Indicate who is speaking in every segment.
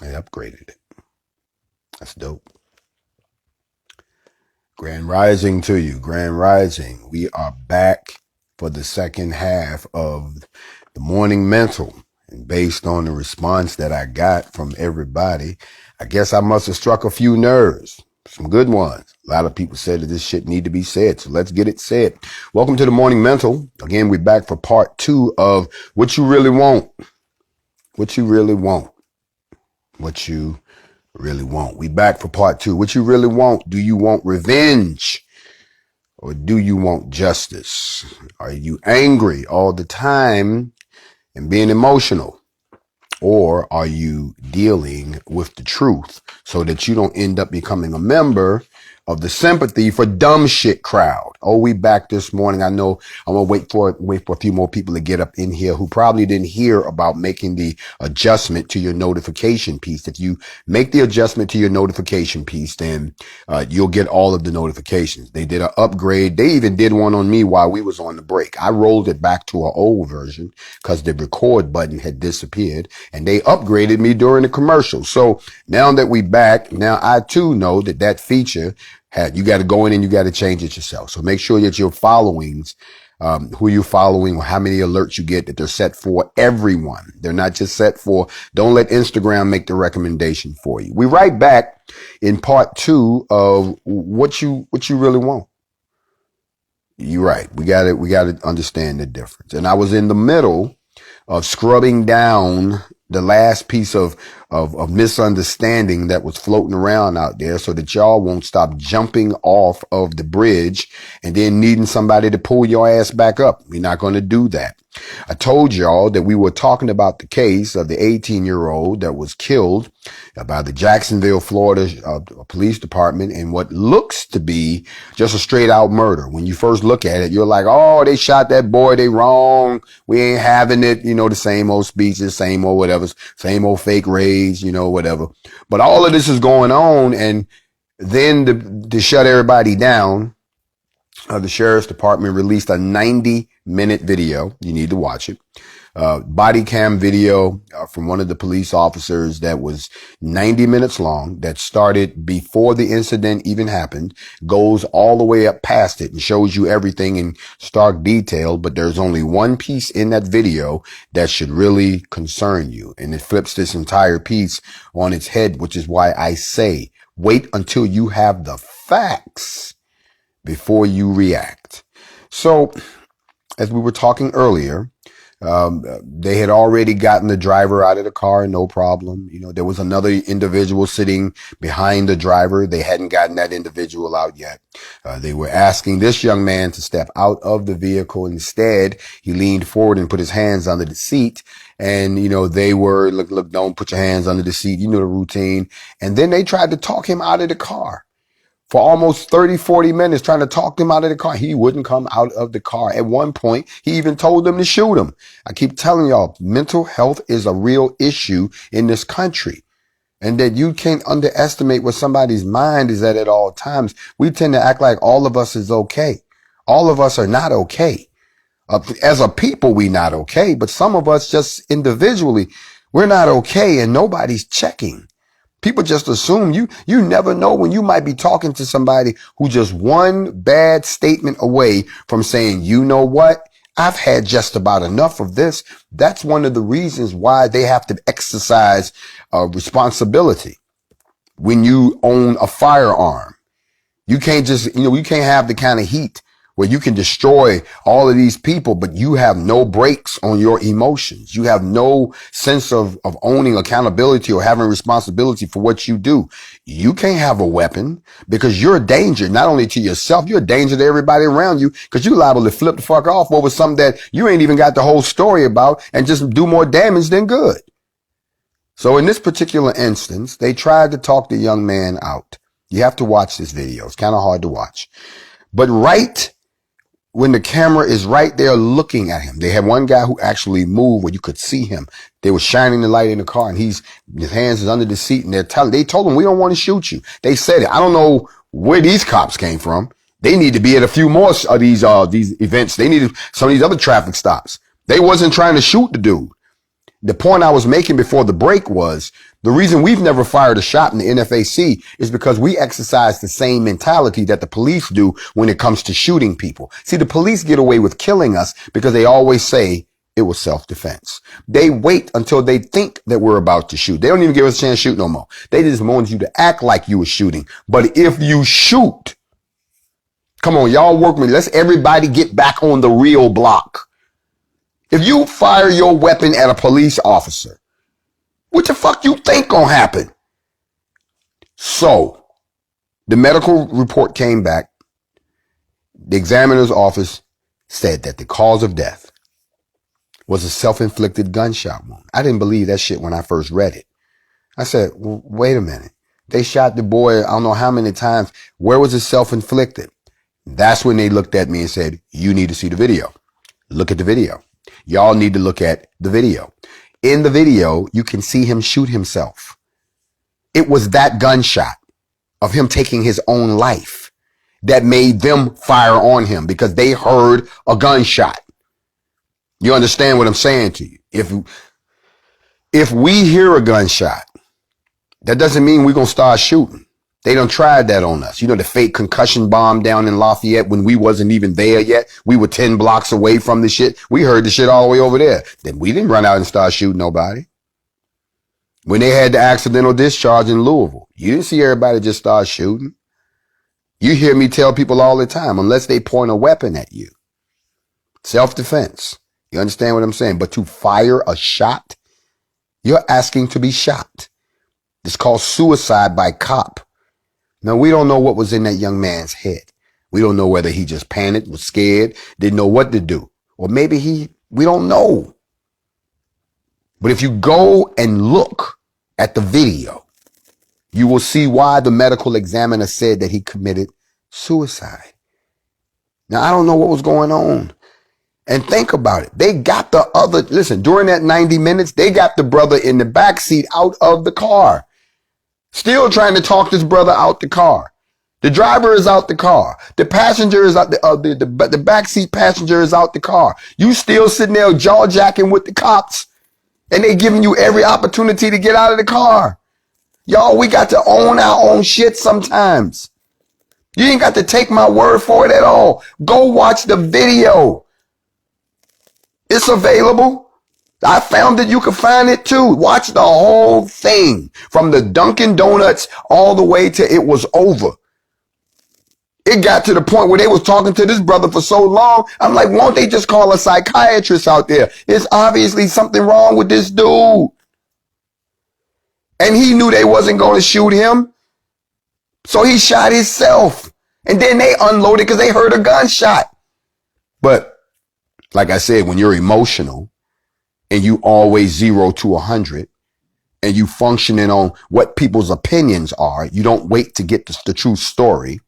Speaker 1: They upgraded it. That's dope. Grand Rising to you. Grand Rising. We are back for the second half of the morning mental. And based on the response that I got from everybody, I guess I must have struck a few nerves. Some good ones. A lot of people said that this shit need to be said. So let's get it said. Welcome to the morning mental. Again, we're back for part 2 of what you really want. What you really want. What you really want. We back for part 2. What you really want? Do you want revenge? Or do you want justice? Are you angry all the time and being emotional? Or are you dealing with the truth so that you don't end up becoming a member of the sympathy for dumb shit crowd? Oh, we back this morning. I know I'm gonna wait for a few more people to get up in here who probably didn't hear about making the adjustment to your notification piece. If you make the adjustment to your notification piece, then you'll get all of the notifications. They did an upgrade. They even did one on me while we was on the break. I rolled it back to an old version because the record button had disappeared, and they upgraded me during the commercial. So now that we back, now I too know that feature you got to go in and you got to change it yourself. So make sure that your followings, who you're following or how many alerts you get, that they're set for everyone. They're not just set for, don't let Instagram make the recommendation for you. We right back in part 2 of what you really want. You're right. We got to understand the difference. And I was in the middle of scrubbing down the last piece of misunderstanding that was floating around out there so that y'all won't stop jumping off of the bridge and then needing somebody to pull your ass back up. We're not going to do that. I told y'all that we were talking about the case of the 18-year-old that was killed by the Jacksonville, Florida police department in what looks to be just a straight out murder. When you first look at it, you're like, oh, they shot that boy. They wrong. We ain't having it. You know, the same old speeches, same old whatever, same old fake raids, you know, whatever. But all of this is going on. And then to shut everybody down, the sheriff's department released a 90-minute video. You need to watch it. Body cam video from one of the police officers that was 90 minutes long, that started before the incident even happened, goes all the way up past it and shows you everything in stark detail. But there's only one piece in that video that should really concern you. And it flips this entire piece on its head, which is why I say, wait until you have the facts before you react. So, as we were talking earlier, they had already gotten the driver out of the car, no problem. You know, there was another individual sitting behind the driver. They hadn't gotten that individual out yet. They were asking this young man to step out of the vehicle. Instead, he leaned forward and put his hands under the seat. And, you know, they were, look, don't put your hands under the seat. You know the routine. And then they tried to talk him out of the car. For almost 30, 40 minutes trying to talk him out of the car. He wouldn't come out of the car. At one point, he even told them to shoot him. I keep telling y'all, mental health is a real issue in this country. And that you can't underestimate what somebody's mind is at all times. We tend to act like all of us is okay. All of us are not okay. As a people, we not okay. But some of us just individually, we're not okay and nobody's checking. People just assume you never know when you might be talking to somebody who just one bad statement away from saying, you know what? I've had just about enough of this. That's one of the reasons why they have to exercise responsibility. When you own a firearm, you can't just, you can't have the kind of heat where you can destroy all of these people, but you have no brakes on your emotions. You have no sense of owning accountability or having responsibility for what you do. You can't have a weapon because you're a danger, not only to yourself, you're a danger to everybody around you because you're liable to flip the fuck off over something that you ain't even got the whole story about and just do more damage than good. So in this particular instance, they tried to talk the young man out. You have to watch this video. It's kind of hard to watch. But right when the camera is right there looking at him, they had one guy who actually moved where you could see him. They were shining the light in the car and his hands is under the seat and they told him, we don't want to shoot you. They said it. I don't know where these cops came from. They need to be at a few more of these events. They needed some of these other traffic stops. They wasn't trying to shoot the dude. The point I was making before the break was the reason we've never fired a shot in the NFAC is because we exercise the same mentality that the police do when it comes to shooting people. See, the police get away with killing us because they always say it was self-defense. They wait until they think that we're about to shoot. They don't even give us a chance to shoot no more. They just want you to act like you were shooting. But if you shoot, come on, y'all work with me. Let's everybody get back on the real block. If you fire your weapon at a police officer, what the fuck you think gonna happen? So, the medical report came back. The examiner's office said that the cause of death was a self-inflicted gunshot wound. I didn't believe that shit when I first read it. I said, well, wait a minute. They shot the boy I don't know how many times. Where was it self-inflicted? That's when they looked at me and said, you need to see the video. Look at the video. Y'all need to look at the video. In the video, you can see him shoot himself. It was that gunshot of him taking his own life that made them fire on him because they heard a gunshot. You understand what I'm saying to you? If we hear a gunshot, that doesn't mean we're going to start shooting. They done tried that on us. You know, the fake concussion bomb down in Lafayette when we wasn't even there yet. We were 10 blocks away from the shit. We heard the shit all the way over there. Then we didn't run out and start shooting nobody. When they had the accidental discharge in Louisville, you didn't see everybody just start shooting. You hear me tell people all the time, unless they point a weapon at you. Self-defense. You understand what I'm saying? But to fire a shot, you're asking to be shot. It's called suicide by cop. Now, we don't know what was in that young man's head. We don't know whether he just panicked, was scared, didn't know what to do. Or maybe we don't know. But if you go and look at the video, you will see why the medical examiner said that he committed suicide. Now, I don't know what was going on. And think about it. They got listen, during that 90 minutes, they got the brother in the back seat out of the car. Still trying to talk this brother out the car. The driver is out the car. The passenger is out the backseat passenger is out the car. You still sitting there jaw jacking with the cops, and they giving you every opportunity to get out of the car. Y'all, we got to own our own shit sometimes. You ain't got to take my word for it at all. Go watch the video. It's available. I found that you could find it too. Watch the whole thing from the Dunkin' Donuts all the way to it was over. It got to the point where they was talking to this brother for so long. I'm like, won't they just call a psychiatrist out there? It's obviously something wrong with this dude. And he knew they wasn't going to shoot him. So he shot himself. And then they unloaded because they heard a gunshot. But like I said, when you're emotional, and you always 0 to 100, and you functioning on what people's opinions are, you don't wait to get the true story,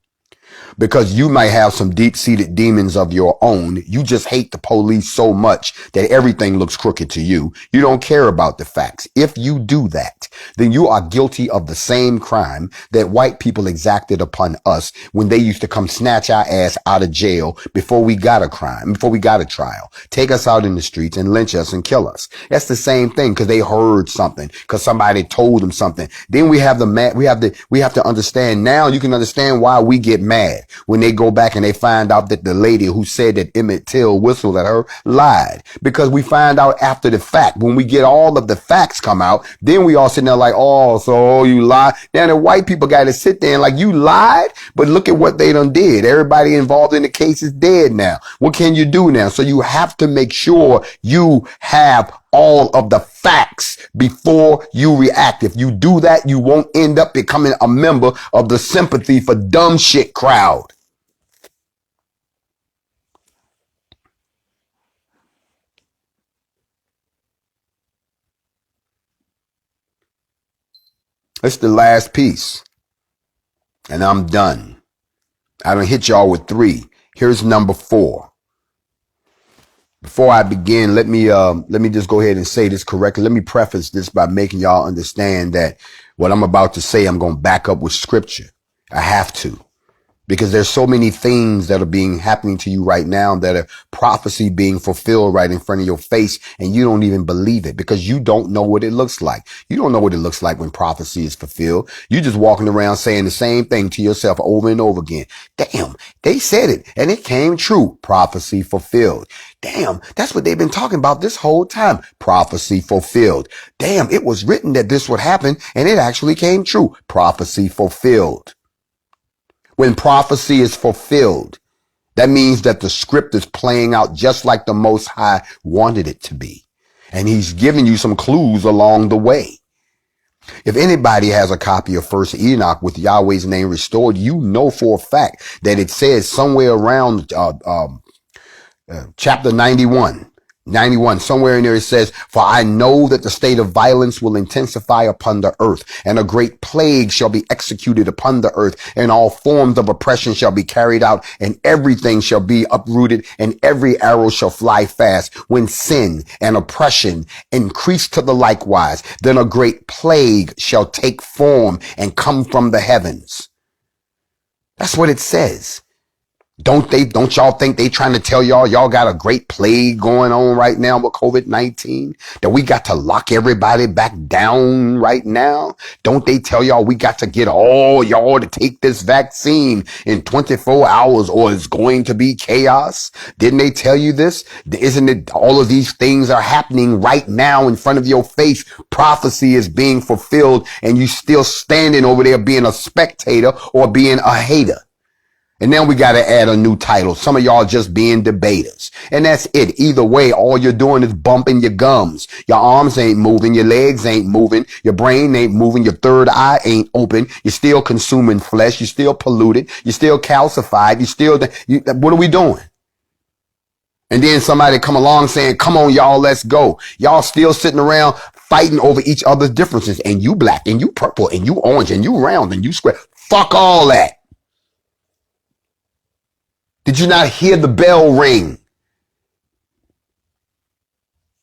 Speaker 1: because you might have some deep-seated demons of your own. You just hate the police so much that everything looks crooked to you. You don't care about the facts. If you do that, then you are guilty of the same crime that white people exacted upon us when they used to come snatch our ass out of jail before we got a crime, before we got a trial, take us out in the streets and lynch us and kill us. That's the same thing, because they heard something, because somebody told them something. Then we have to understand. Now you can understand why we get mad when they go back and they find out that the lady who said that Emmett Till whistled at her lied, because we find out after the fact. When we get all of the facts come out, then we all sitting there like, oh, so you lied. Now the white people got to sit there and like, you lied, but look at what they done did. Everybody involved in the case is dead now. What can you do now? So you have to make sure you have all of the facts before you react. If you do that, you won't end up becoming a member of the sympathy for dumb shit crowd. It's the last piece, and I'm done. I done hit y'all with 3. Here's number 4. Before I begin, let me just go ahead and say this correctly. Let me preface this by making y'all understand that what I'm about to say, I'm going to back up with scripture. I have to. because there's so many things that are being happening to you right now that are prophecy being fulfilled right in front of your face, and you don't even believe it because you don't know what it looks like. You don't know what it looks like when prophecy is fulfilled. You're just walking around saying the same thing to yourself over and over again. Damn, they said it and it came true. Prophecy fulfilled. Damn, that's what they've been talking about this whole time. Prophecy fulfilled. Damn, it was written that this would happen and it actually came true. Prophecy fulfilled. When prophecy is fulfilled, that means that the script is playing out just like the Most High wanted it to be. And he's giving you some clues along the way. If anybody has a copy of First Enoch with Yahweh's name restored, you know for a fact that it says somewhere around chapter 91, somewhere in there it says, for I know that the state of violence will intensify upon the earth, and a great plague shall be executed upon the earth, and all forms of oppression shall be carried out, and everything shall be uprooted, and every arrow shall fly fast. When sin and oppression increase to the likewise, then a great plague shall take form and come from the heavens. That's what it says. Don't y'all think they trying to tell y'all got a great plague going on right now with COVID-19? That we got to lock everybody back down right now? Don't they tell y'all we got to get all y'all to take this vaccine in 24 hours or it's going to be chaos? Didn't they tell you this? Isn't it all of these things are happening right now in front of your face? Prophecy is being fulfilled and you still standing over there being a spectator or being a hater. And then we got to add a new title. Some of y'all just being debaters. And that's it. Either way, all you're doing is bumping your gums. Your arms ain't moving. Your legs ain't moving. Your brain ain't moving. Your third eye ain't open. You're still consuming flesh. You're still polluted. You're still calcified. What are we doing? And then somebody come along saying, come on, y'all, let's go. Y'all still sitting around fighting over each other's differences. And you black and you purple and you orange and you round and you square. Fuck all that. Did you not hear the bell ring?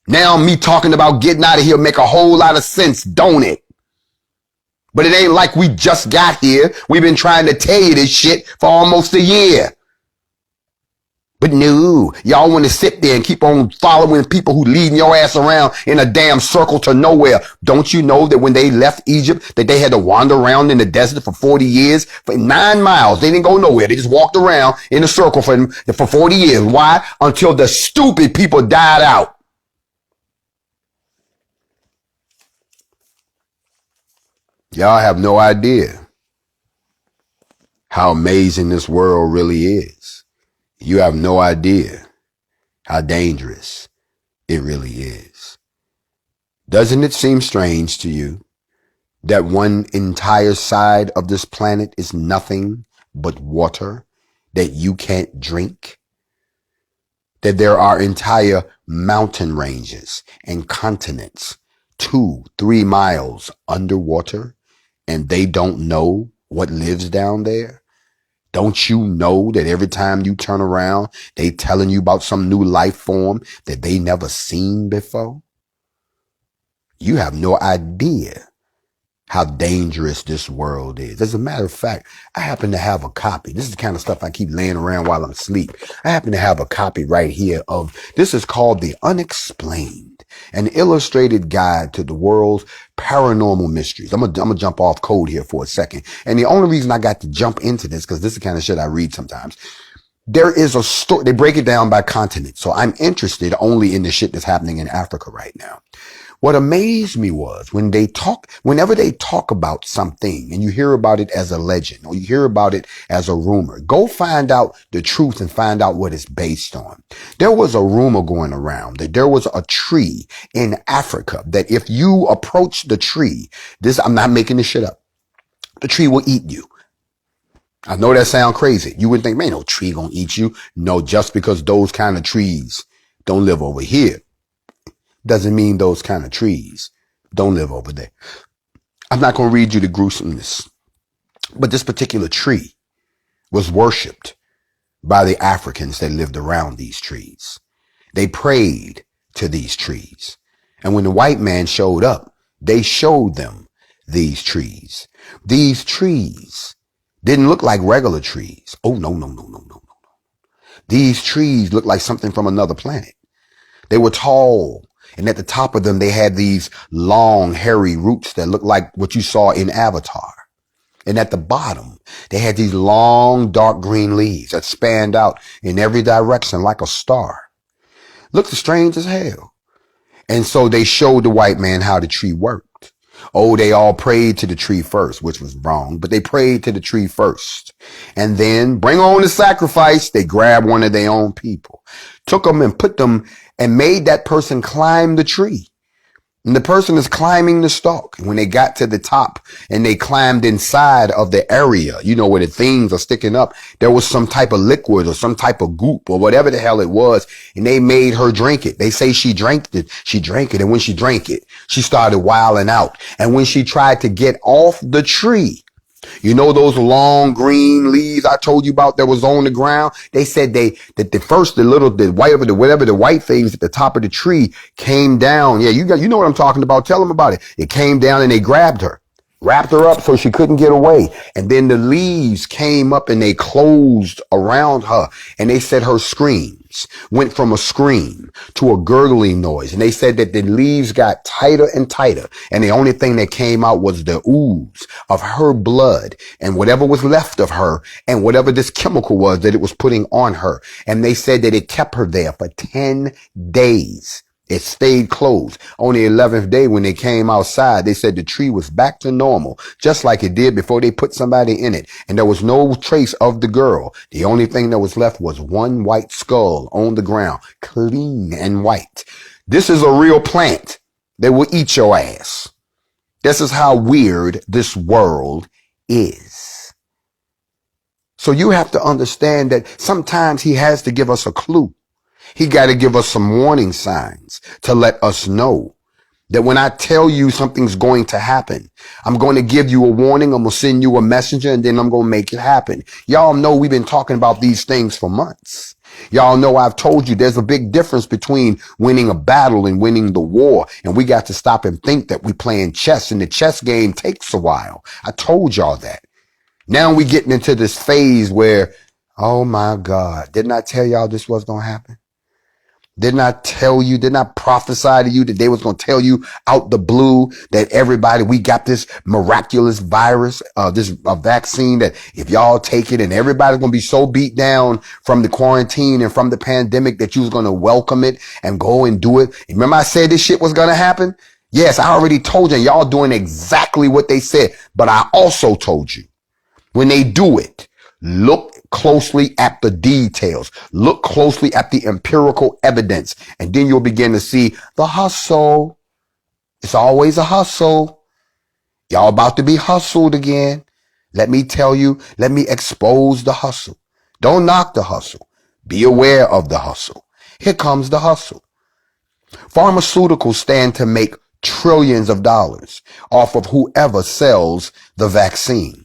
Speaker 1: Now me talking about getting out of here make a whole lot of sense, don't it? But it ain't like we just got here. We've been trying to tell you this shit for almost a year. But no, y'all want to sit there and keep on following people who leading your ass around in a damn circle to nowhere. Don't you know that when they left Egypt, that they had to wander around in the desert for 40 years, for 9 miles? They didn't go nowhere. They just walked around in a circle for 40 years. Why? Until the stupid people died out. Y'all have no idea how amazing this world really is. You have no idea how dangerous it really is. Doesn't it seem strange to you that one entire side of this planet is nothing but water that you can't drink? That there are entire mountain ranges and continents 2-3 miles underwater, and they don't know what lives down there? Don't you know that every time you turn around, they telling you about some new life form that they never seen before? You have no idea how dangerous this world is. As a matter of fact, I happen to have a copy. This is the kind of stuff I keep laying around while I'm asleep. I happen to have a copy right here of, this is called the Unexplained, an illustrated guide to the world's paranormal mysteries. I'm gonna jump off code here for a second. And the only reason I got to jump into this, because this is the kind of shit I read sometimes. There is a story, they break it down by continent. So I'm interested only in the shit that's happening in Africa right now. What amazed me was whenever they talk about something and you hear about it as a legend or you hear about it as a rumor, go find out the truth and find out what it's based on. There was a rumor going around that there was a tree in Africa that if you approach the tree, I'm not making this shit up, the tree will eat you. I know that sounds crazy. You would think, man, no tree gonna eat you. No, just because those kind of trees don't live over here doesn't mean those kind of trees don't live over there. I'm not going to read you the gruesomeness, but this particular tree was worshipped by the Africans that lived around these trees. They prayed to these trees. And when the white man showed up, they showed them these trees. These trees Didn't look like regular trees. Oh, no, no, no, no, no, no. These trees looked like something from another planet. They were tall, and at the top of them, they had these long, hairy roots that looked like what you saw in Avatar. And at the bottom, they had these long, dark green leaves that spanned out in every direction like a star. Looked strange as hell. And so they showed the white man how the tree worked. Oh, they all prayed to the tree first, which was wrong, but they prayed to the tree first. And then bring on the sacrifice. They grabbed one of their own people, took them and put them and made that person climb the tree. And the person is climbing the stalk. And when they got to the top and they climbed inside of the area, you know, where the things are sticking up, there was some type of liquid or some type of goop or whatever the hell it was. And they made her drink it. They say she drank it. She drank it. And when she drank it, she started wilding out. And when she tried to get off the tree, you know, those long green leaves I told you about that was on the ground? They said the white things at the top of the tree came down. Yeah, you know what I'm talking about. Tell them about it. It came down and they grabbed her, wrapped her up so she couldn't get away. And then the leaves came up and they closed around her. And they said her screams went from a scream to a gurgling noise. And they said that the leaves got tighter and tighter. And the only thing that came out was the ooze of her blood and whatever was left of her and whatever this chemical was that it was putting on her. And they said that it kept her there for 10 days. It stayed closed. On the 11th day, when they came outside, they said the tree was back to normal, just like it did before they put somebody in it. And there was no trace of the girl. The only thing that was left was one white skull on the ground, clean and white. This is a real plant that will eat your ass. This is how weird this world is. So you have to understand that sometimes he has to give us a clue. He got to give us some warning signs to let us know that when I tell you something's going to happen, I'm going to give you a warning. I'm going to send you a messenger and then I'm going to make it happen. Y'all know we've been talking about these things for months. Y'all know I've told you there's a big difference between winning a battle and winning the war. And we got to stop and think that we're playing chess, and the chess game takes a while. I told y'all that. Now we're getting into this phase where, oh my God, didn't I tell y'all this was going to happen? Didn't I tell you, didn't I prophesy to you that they was going to tell you out the blue that everybody, we got this miraculous virus, this vaccine that if y'all take it and everybody's going to be so beat down from the quarantine and from the pandemic that you was going to welcome it and go and do it. Remember I said this shit was going to happen? Yes, I already told you, y'all doing exactly what they said. But I also told you, when they do it, look closely at the details. Look closely at the empirical evidence. And then you'll begin to see the hustle. It's always a hustle. Y'all about to be hustled again. Let me tell you, let me expose the hustle. Don't knock the hustle. Be aware of the hustle. Here comes the hustle. Pharmaceuticals stand to make trillions of dollars off of whoever sells the vaccine.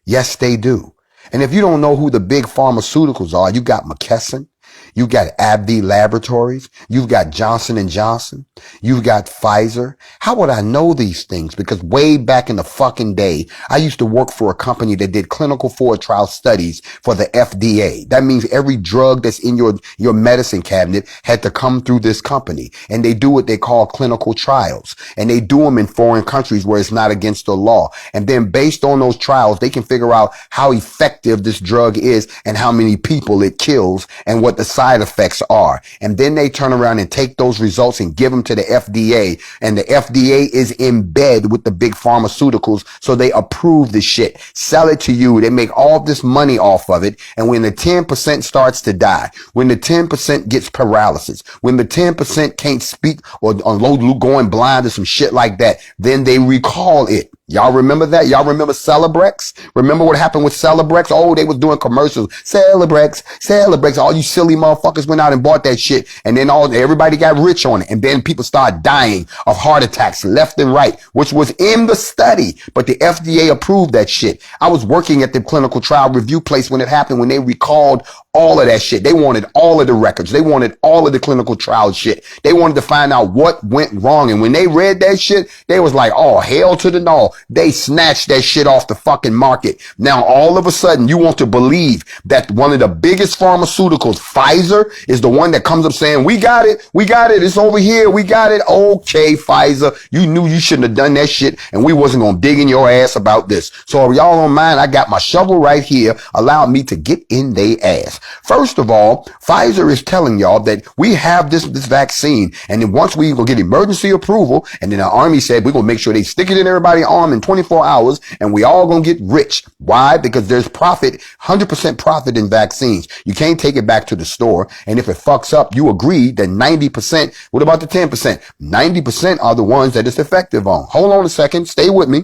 Speaker 1: Yes, they do. And if you don't know who the big pharmaceuticals are, you got McKesson, you got AbbVie Laboratories, you've got Johnson & Johnson, you've got Pfizer. How would I know these things? Because way back in the fucking day, I used to work for a company that did clinical forward trial studies for the FDA. That means every drug that's in your medicine cabinet had to come through this company. And they do what they call clinical trials. And they do them in foreign countries where it's not against the law. And then based on those trials, they can figure out how effective this drug is and how many people it kills and what the side effects are. And then they turn around and take those results and give them to the FDA. And the FDA is in bed with the big pharmaceuticals. So they approve the shit, sell it to you. They make all this money off of it. And when the 10% starts to die, when the 10% gets paralysis, when the 10% can't speak or going blind or some shit like that, then they recall it. Y'all remember that? Y'all remember Celebrex? Remember what happened with Celebrex? Oh, they was doing commercials. Celebrex. All you silly motherfuckers went out and bought that shit. And then everybody got rich on it. And then people started dying of heart attacks left and right, which was in the study. But the FDA approved that shit. I was working at the clinical trial review place when it happened, when they recalled all of that shit. They wanted all of the records. They wanted all of the clinical trial shit. They wanted to find out what went wrong. And when they read that shit, they was like, oh, hell to the no. they snatched that shit off the fucking market. Now, all of a sudden, you want to believe that one of the biggest pharmaceuticals, Pfizer, is the one that comes up saying, we got it, it's over here, we got it. Okay, Pfizer, you knew you shouldn't have done that shit, and we wasn't gonna dig in your ass about this. So if y'all don't mind, I got my shovel right here, allow me to get in their ass. First of all, Pfizer is telling y'all that we have this vaccine, and then once we go get emergency approval, and then the army said we're gonna make sure they stick it in everybody's arm in 24 hours, and we all gonna get rich. Why? Because there's profit, 100% profit in vaccines. You can't take it back to the store, and if it fucks up, you agree that 90%, what about the 10%? 90% are the ones that it's effective on. Hold on a second, stay with me.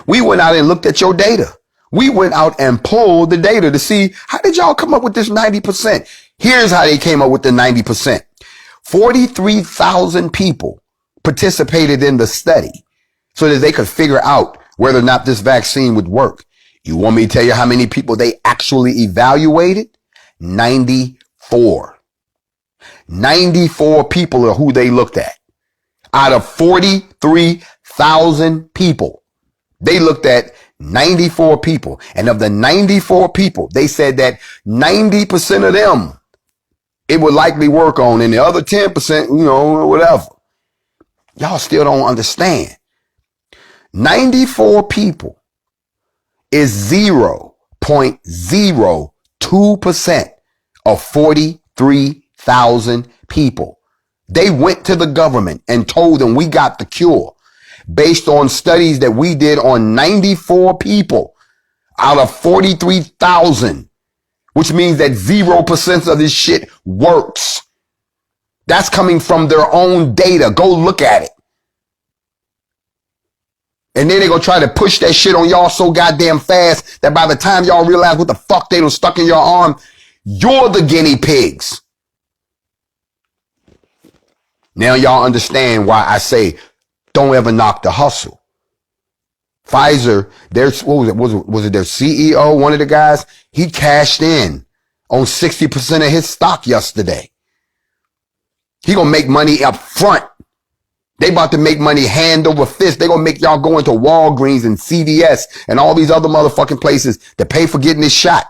Speaker 1: We went out and looked at your data. We went out and pulled the data to see, how did y'all come up with this 90%? Here's how they came up with the 90%. 43,000 people participated in the study so that they could figure out whether or not this vaccine would work. You want me to tell you how many people they actually evaluated? 94. 94 people are who they looked at. Out of 43,000 people, they looked at 94 people. And of the 94 people, they said that 90% of them, it would likely work on, and the other 10%, whatever. Y'all still don't understand. 94 people is 0.02% of 43,000 people. They went to the government and told them we got the cure based on studies that we did on 94 people out of 43,000, which means that 0% of this shit works. That's coming from their own data. Go look at it. And then they're going to try to push that shit on y'all so goddamn fast that by the time y'all realize what the fuck they done stuck in your arm, you're the guinea pigs. Now y'all understand why I say don't ever knock the hustle. Pfizer, was it their CEO, one of the guys? He cashed in on 60% of his stock yesterday. He gonna make money up front. They about to make money hand over fist. They gonna make y'all go into Walgreens and CVS and all these other motherfucking places to pay for getting this shot.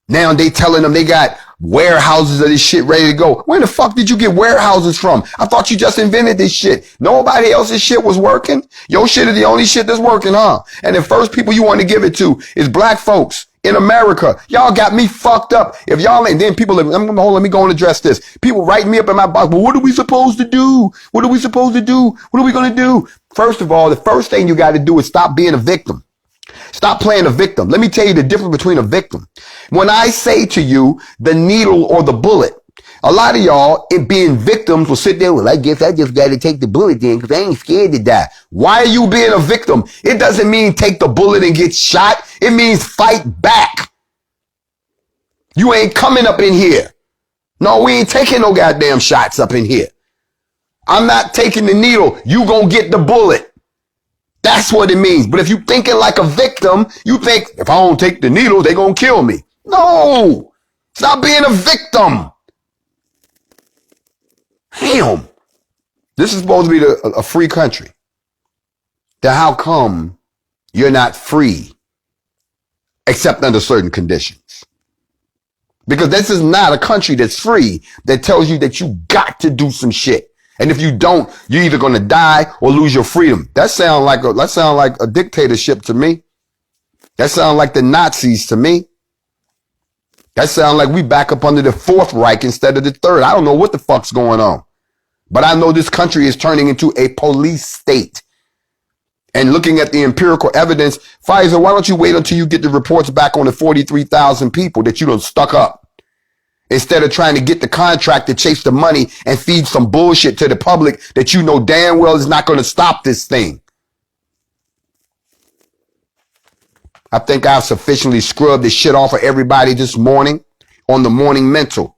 Speaker 1: Now they telling them they got warehouses of this shit ready to go. Where the fuck did you get warehouses from? I thought you just invented this shit. Nobody else's shit was working. Your shit is the only shit that's working, huh? And the first people you want to give it to is black folks in America. Y'all got me fucked up. If y'all ain't, then people, let me go and address this. People write me up in my box. Well, what are we supposed to do? What are we supposed to do? What are we going to do? First of all, the first thing you got to do is stop being a victim. Stop playing a victim. Let me tell you the difference between a victim. When I say to you, the needle or the bullet, a lot of y'all, it being victims, will sit there, well, I guess I just got to take the bullet then because I ain't scared to die. Why are you being a victim? It doesn't mean take the bullet and get shot. It means fight back. You ain't coming up in here. No, we ain't taking no goddamn shots up in here. I'm not taking the needle. You gonna get the bullet. That's what it means. But if you thinking like a victim, you think, if I don't take the needle, they gonna kill me. No! Stop being a victim. Damn. This is supposed to be a free country. Then how come you're not free except under certain conditions? Because this is not a country that's free that tells you that you got to do some shit. And if you don't, you're either going to die or lose your freedom. That sounds like a dictatorship to me. That sounds like the Nazis to me. That sounds like we back up under the Fourth Reich instead of the Third. I don't know what the fuck's going on. But I know this country is turning into a police state. And looking at the empirical evidence, Pfizer, why don't you wait until you get the reports back on the 43,000 people that you done stuck up? Instead of trying to get the contract to chase the money and feed some bullshit to the public that you know damn well is not going to stop this thing. I think I've sufficiently scrubbed this shit off of everybody this morning on the morning mental.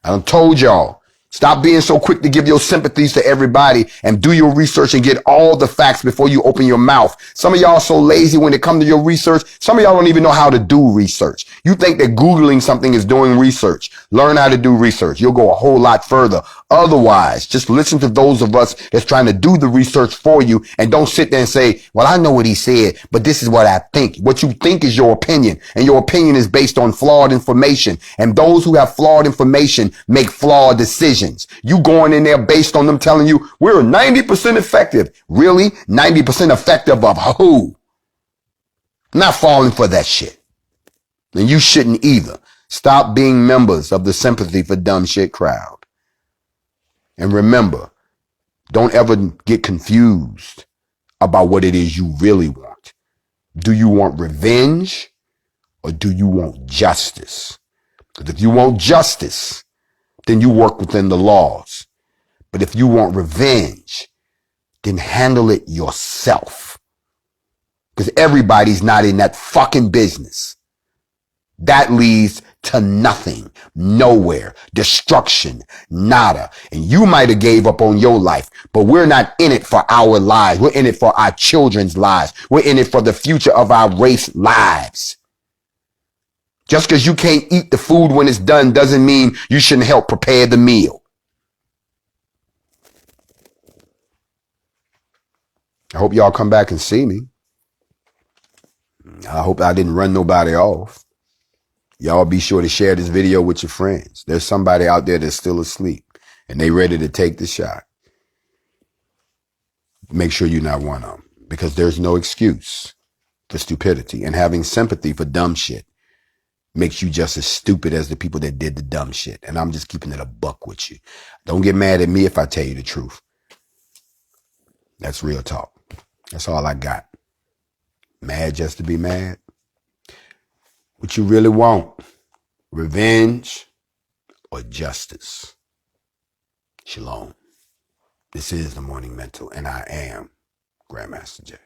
Speaker 1: I done told y'all, stop being so quick to give your sympathies to everybody and do your research and get all the facts before you open your mouth. Some of y'all so lazy when it comes to your research. Some of y'all don't even know how to do research. You think that Googling something is doing research. Learn how to do research. You'll go a whole lot further. Otherwise, just listen to those of us that's trying to do the research for you, and don't sit there and say, well, I know what he said, but this is what I think. What you think is your opinion, and your opinion is based on flawed information. And those who have flawed information make flawed decisions. You going in there based on them telling you, we're 90% effective. Really? 90% effective of who? Not falling for that shit. And you shouldn't either. Stop being members of the sympathy for dumb shit crowd. And remember, don't ever get confused about what it is you really want. Do you want revenge or do you want justice? Because if you want justice, then you work within the laws. But if you want revenge, then handle it yourself. Because everybody's not in that fucking business. That leads to nothing, nowhere, destruction, nada. And you might have gave up on your life, but we're not in it for our lives. We're in it for our children's lives. We're in it for the future of our race lives. Just because you can't eat the food when it's done doesn't mean you shouldn't help prepare the meal. I hope y'all come back and see me. I hope I didn't run nobody off. Y'all be sure to share this video with your friends. There's somebody out there that's still asleep and they ready to take the shot. Make sure you're not one of them, because there's no excuse for stupidity, and having sympathy for dumb shit makes you just as stupid as the people that did the dumb shit. And I'm just keeping it a buck with you. Don't get mad at me if I tell you the truth. That's real talk. That's all I got. Mad just to be mad? What you really want? Revenge or justice? Shalom. This is the Morning Mental, and I am Grandmaster Jay.